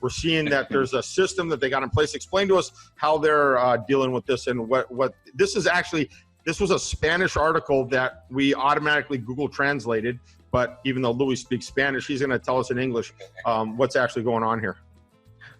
We're seeing that there's a system that they got in place. Explain to us how they're dealing with this and what this is actually. This was a Spanish article that we automatically Google translated, but even though Louis speaks Spanish, he's going to tell us in English what's actually going on here.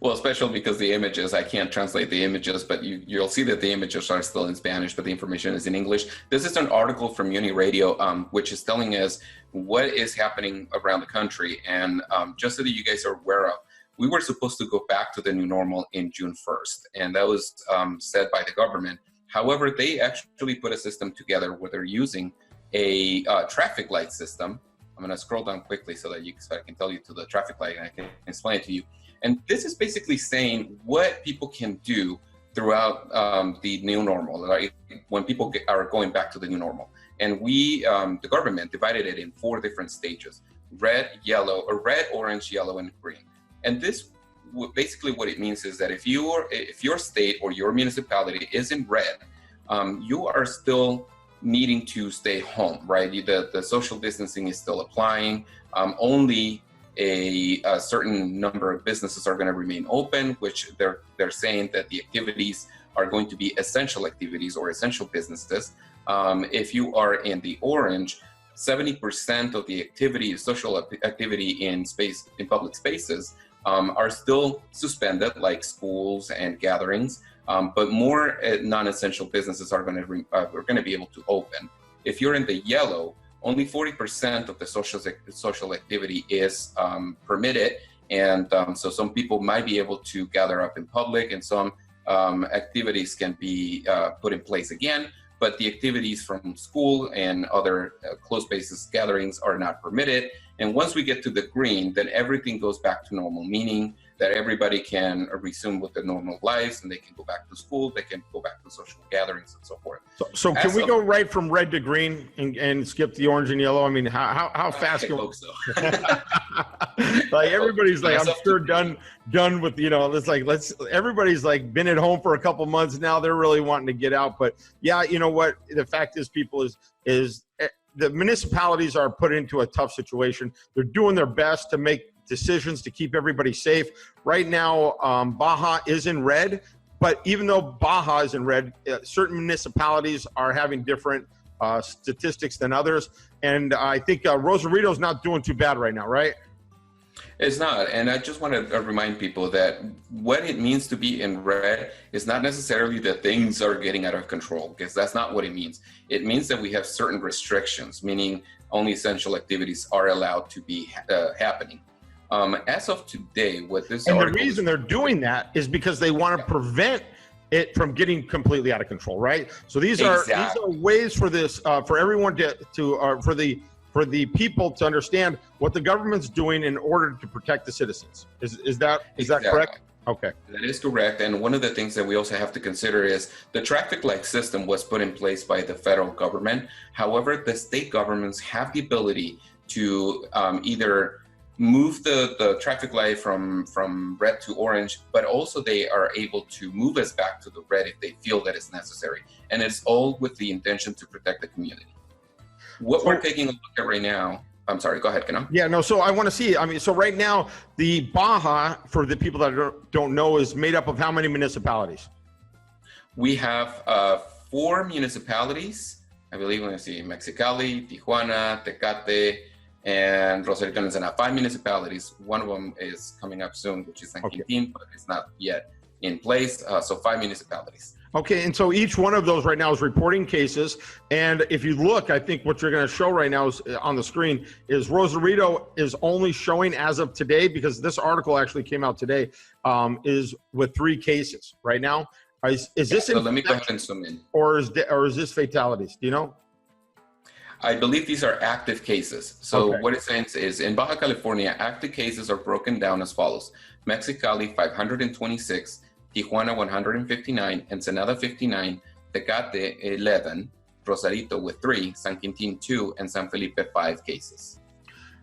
Well, especially because the images, I can't translate the images, but you'll see that the images are still in Spanish, but the information is in English. This is an article from Rosarito, which is telling us what is happening around the country. And just so that you guys are aware of, we were supposed to go back to the new normal in June 1st, and that was said by the government. However, they actually put a system together where they're using a traffic light system. I'm going to scroll down quickly so I can tell you to the traffic light and I can explain it to you. And this is basically saying what people can do throughout the new normal, right? When people are going back to the new normal. And the government divided it in 4 different stages: red, orange, yellow, and green. And this basically what it means is that if your state or your municipality is in red, you are still needing to stay home, right? The social distancing is still applying. Only a certain number of businesses are going to remain open, which they're saying that the activities are going to be essential activities or essential businesses. If you are in the orange, 70% of the social activity in public spaces are still suspended, like schools and gatherings, but more non-essential businesses are going to be able to open. If you're in the yellow, only 40% of the social activity is permitted, and so some people might be able to gather up in public, and some activities can be put in place again, but the activities from school and other closed spaces gatherings are not permitted. And once we get to the green, then everything goes back to normal, meaning that everybody can resume with their normal lives, and they can go back to school, they can go back to social gatherings and so forth. So can we go right from red to green and skip the orange and yellow? I mean, how fast can we? So. Like everybody's like, I'm sure done with, it's like, everybody's like been at home for a couple months now. They're really wanting to get out. But yeah, you know what? The fact is, people is the municipalities are put into a tough situation. They're doing their best to make decisions to keep everybody safe. Right now, Baja is in red, but even though Baja is in red, certain municipalities are having different statistics than others. And I think Rosarito's not doing too bad right now, right? It's not. And I just want to remind people that what it means to be in red is not necessarily that things are getting out of control, because that's not what it means. It means that we have certain restrictions, meaning only essential activities are allowed to be happening. As of today, what this and the reason they're doing that is because they want to prevent it from getting completely out of control, right? So these are ways for this for everyone for the people to understand what the government's doing in order to protect the citizens. Is that correct? Okay. That is correct. And one of the things that we also have to consider is the traffic light system was put in place by the federal government. However, the state governments have the ability to either move the traffic light from red to orange, but also they are able to move us back to the red if they feel that it's necessary. And it's all with the intention to protect the community. What we're taking a look at right now, I'm sorry, go ahead, Kanoa. Yeah, no, so I want to see, so right now, the Baja, for the people that don't know, is made up of how many municipalities? We have 4 municipalities, I believe. Let me see, Mexicali, Tijuana, Tecate, and Rosarito and Ensenada. 5 municipalities. One of them is coming up soon, which is San Quintin, but it's not yet in place. So 5 municipalities. Okay, and so each one of those right now is reporting cases. And if you look, I think what you're going to show right now is on the screen is Rosarito is only showing as of today, because this article actually came out today, is with 3 cases right now. Is this so let me go ahead and zoom in. Or is this fatalities? Do you know? I believe these are active cases. So what it says is in Baja California, active cases are broken down as follows: Mexicali 526, Tijuana 159, Ensenada 59, Tecate 11, Rosarito with 3, San Quintin 2, and San Felipe 5 cases.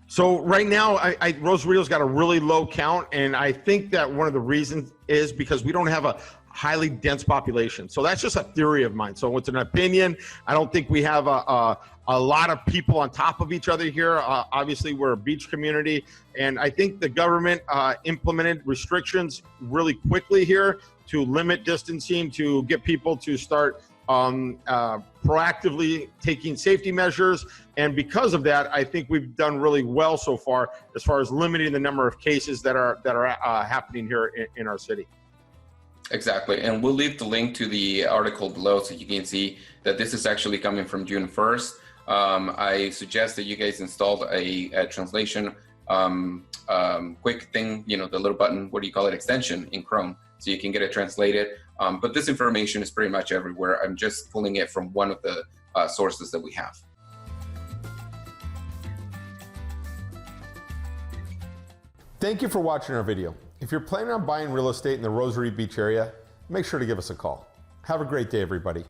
So right now, Rosarito's got a really low count, and I think that one of the reasons is because we don't have a highly dense population. So that's just a theory of mine. So it's an opinion. I don't think we have a lot of people on top of each other here. Obviously, we're a beach community, and I think the government implemented restrictions really quickly here to limit distancing, to get people to start proactively taking safety measures. And because of that, I think we've done really well so far as limiting the number of cases that are happening here in our city. Exactly, and we'll leave the link to the article below so you can see that this is actually coming from June 1st. I suggest that you guys installed a translation quick thing, the little button, what do you call it, extension in Chrome, so you can get it translated. But this information is pretty much everywhere. I'm just pulling it from one of the sources that we have. Thank you for watching our video. If you're planning on buying real estate in the Rosarito Beach area, make sure to give us a call. Have a great day, everybody.